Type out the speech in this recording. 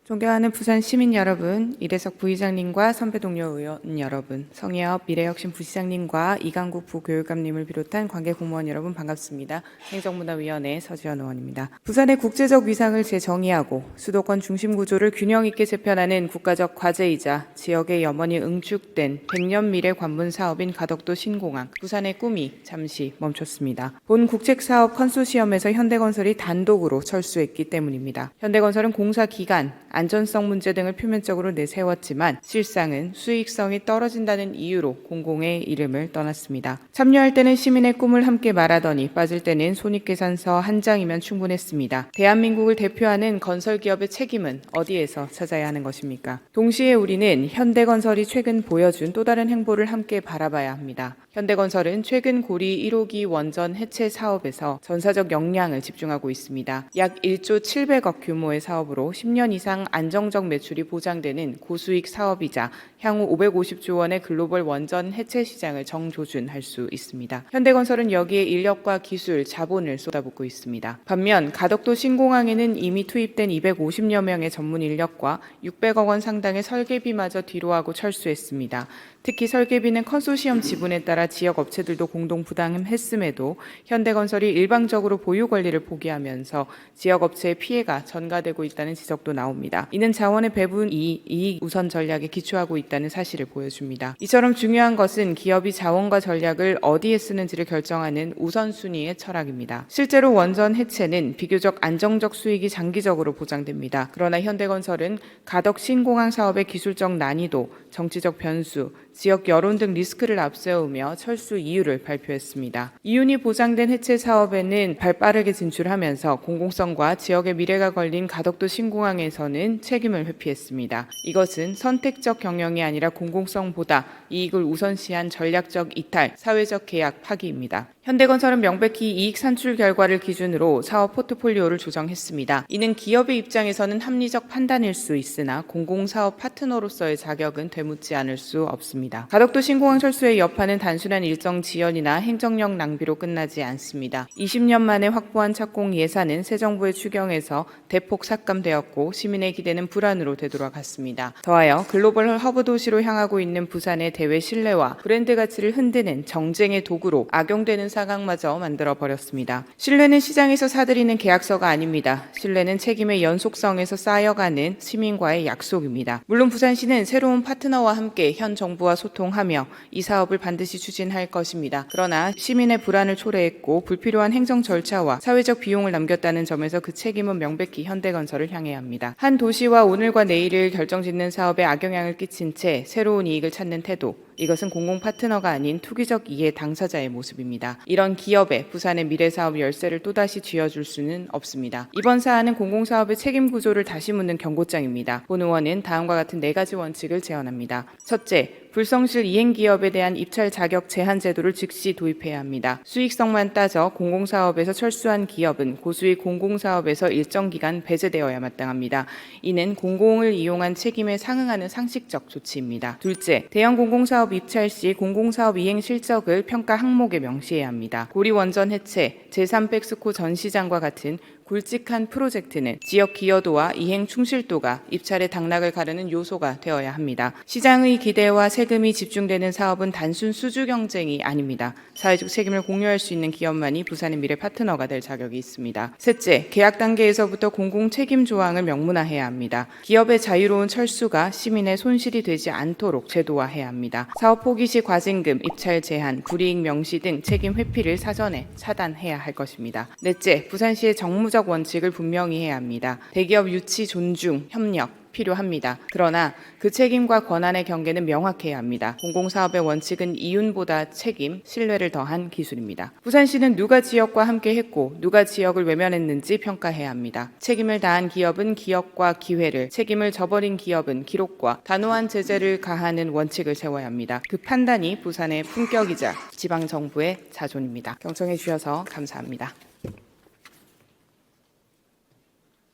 존경하는 부산 시민 여러분, 이래석 부의장님과 선배 동료 의원 여러분, 성혜업 미래혁신 부시장님과 이강국 부교육감님을 비롯한 관계 공무원 여러분 반갑습니다. 행정문화위원회 서지현 의원입니다. 부산의 국제적 위상을 재정의하고 수도권 중심 구조를 균형 있게 재편하는 국가적 과제이자 지역의 염원이 응축된 100년 미래 관문 사업인 가덕도 신공항, 부산의 꿈이 잠시 멈췄습니다. 본 국책사업 컨소시엄에서 현대건설이 단독으로 철수했기 때문입니다. 현대건설은 공사 기간, 안전성 문제 등을 표면적으로 내세웠지만 실상은 수익성이 떨어진다는 이유로 공공의 이름을 떠났습니다. 참여할 때는 시민의 꿈을 함께 말하더니 빠질 때는 손익계산서 한 장이면 충분했습니다. 대한민국을 대표하는 건설기업의 책임은 어디에서 찾아야 하는 것입니까? 동시에 우리는 현대건설이 최근 보여준 또 다른 행보를 함께 바라봐야 합니다. 현대건설은 최근 고리 1호기 원전 해체 사업에서 전사적 역량을 집중하고 있습니다. 약 1조 700억 규모의 사업으로 10년 이상 안정적 매출이 보장되는 고수익 사업이자 향후 550조 원의 글로벌 원전 해체 시장을 정조준할 수 있습니다. 현대건설은 여기에 인력과 기술, 자본을 쏟아붓고 있습니다. 반면 가덕도 신공항에는 이미 투입된 250여 명의 전문 인력과 600억 원 상당의 설계비마저 뒤로하고 철수했습니다. 특히 설계비는 컨소시엄 지분에 따라 지역 업체들도 공동 부담했음에도 현대건설이 일방적으로 보유 권리를 포기하면서 지역 업체의 피해가 전가되고 있다는 지적도 나옵니다. 이는 자원의 배분 이익 우선 전략에 기초하고 있다는 사실을 보여줍니다. 이처럼 중요한 것은 기업이 자원과 전략을 어디에 쓰는지를 결정하는 우선순위의 철학입니다. 실제로 원전 해체는 비교적 안정적 수익이 장기적으로 보장됩니다. 그러나 현대건설은 가덕 신공항 사업의 기술적 난이도, 정치적 변수, 지역 여론 등 리스크를 앞세우며 철수 이유를 발표했습니다. 이윤이 보장된 해체 사업에는 발빠르게 진출하면서 공공성과 지역의 미래가 걸린 가덕도 신공항에서는 책임을 회피했습니다. 이것은 선택적 경영이 아니라 공공성보다 이익을 우선시한 전략적 이탈, 사회적 계약 파기입니다. 현대건설은 명백히 이익 산출 결과를 기준으로 사업 포트폴리오를 조정했습니다. 이는 기업의 입장에서는 합리적 판단일 수 있으나 공공사업 파트너로서의 자격은 되묻지 않을 수 없습니다. 가덕도 신공항 철수의 여파는 단순한 일정 지연이나 행정력 낭비로 끝나지 않습니다. 20년 만에 확보한 착공 예산은 새 정부의 추경에서 대폭 삭감되었고 시민의 기대는 불안으로 되돌아갔습니다. 더하여 글로벌 허브 도시로 향하고 있는 부산의 대외 신뢰와 브랜드 가치를 흔드는 정쟁의 도구로 악용되는 상황마저 만들어버렸습니다. 신뢰는 시장에서 사들이는 계약서가 아닙니다. 신뢰는 책임의 연속성에서 쌓여가는 시민과의 약속입니다. 물론 부산시는 새로운 파트너와 함께 현 정부와 소통하며 이 사업을 반드시 추진할 것입니다. 그러나 시민의 불안을 초래했고 불필요한 행정 절차와 사회적 비용을 남겼다는 점에서 그 책임은 명백히 현대건설을 향해야 합니다. 한 도시와 오늘과 내일을 결정짓는 사업에 악영향을 끼친 채 새로운 이익을 찾는 태도, 이것은 공공 파트너가 아닌 투기적 이해 당사자의 모습입니다. 이런 기업에 부산의 미래사업 열쇠를 또다시 쥐어줄 수는 없습니다. 이번 사안은 공공사업의 책임 구조를 다시 묻는 경고장입니다. 본 의원은 다음과 같은 4가지 원칙을 제언합니다. 첫째, 불성실 이행기업에 대한 입찰 자격 제한 제도를 즉시 도입해야 합니다. 수익성만 따져 공공사업에서 철수한 기업은 고수익 공공사업에서 일정 기간 배제되어야 마땅합니다. 이는 공공을 이용한 책임에 상응하는 상식적 조치입니다. 둘째, 대형 공공사업 입찰 시 공공사업 이행 실적을 평가 항목에 명시해야 합니다. 고리원전 해체, 제3백스코 전시장과 같은 굵직한 프로젝트는 지역 기여도와 이행 충실도가 입찰의 당락을 가르는 요소가 되어야 합니다. 시장의 기대와 세금이 집중되는 사업은 단순 수주 경쟁이 아닙니다. 사회적 책임을 공유할 수 있는 기업만이 부산의 미래 파트너가 될 자격이 있습니다. 셋째, 계약 단계에서부터 공공 책임 조항을 명문화해야 합니다. 기업의 자유로운 철수가 시민의 손실이 되지 않도록 제도화해야 합니다. 사업 포기 시 과징금, 입찰 제한, 불이익 명시 등 책임 회피를 사전에 차단해야 할 것입니다. 넷째, 부산시의 정무적 원칙을 분명히 해야 합니다. 대기업 유치, 존중, 협력 필요합니다. 그러나 그 책임과 권한의 경계는 명확해야 합니다. 공공사업의 원칙은 이윤보다 책임, 신뢰를 더한 기술입니다. 부산시는 누가 지역과 함께 했고 누가 지역을 외면했는지 평가해야 합니다. 책임을 다한 기업은 기업과 기회를, 책임을 저버린 기업은 기록과 단호한 제재를 가하는 원칙을 세워야 합니다. 그 판단이 부산의 품격이자 지방정부의 자존입니다. 경청해 주셔서 감사합니다.